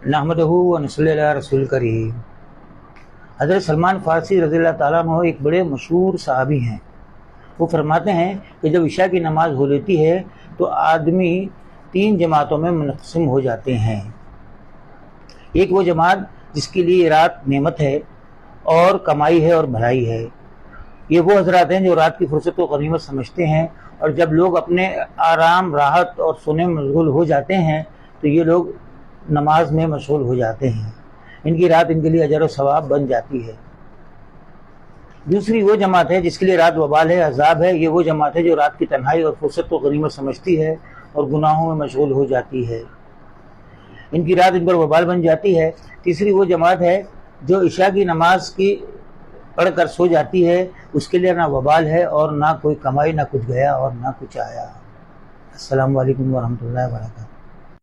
नहमदहू व नसल्ली अला रसूल करीम। हज़रत सलमान फ़ारसी रज़ी अल्लाह ताला अन्हु एक बड़े मशहूर सहाबी हैं। वो फरमाते हैं कि जब इशा की नमाज़ हो लेती है तो आदमी 3 जमातों में मुनक़सिम हो जाते हैं। एक वो जमात जिसके लिए रात नेमत है और कमाई है और भलाई है। ये वो हजरात हैं जो रात की फुर्सत को गनीमत समझते हैं, और जब लोग अपने आराम, राहत और सोने में मशगूल हो जाते हैं तो ये लोग नमाज में मशगूल हो जाते हैं। इनकी रात इनके लिए अजर व सवाब बन जाती है। दूसरी वो जमात है जिसके लिए रात वबाल है, अजाब है। ये वो जमात है जो रात की तन्हाई और फुर्सत को गनीमत समझती है और गुनाहों में मशगूल हो जाती है। इनकी रात इन पर वबाल बन जाती है। तीसरी वो जमात है जो इशा की नमाज की पढ़ कर सो जाती है, उसके लिए ना वबाल है और ना कोई कमाई, ना कुछ गया और ना कुछ आया। अस्सलामु अलैकुम वरहमतुल्लाहि वबरकातुहू।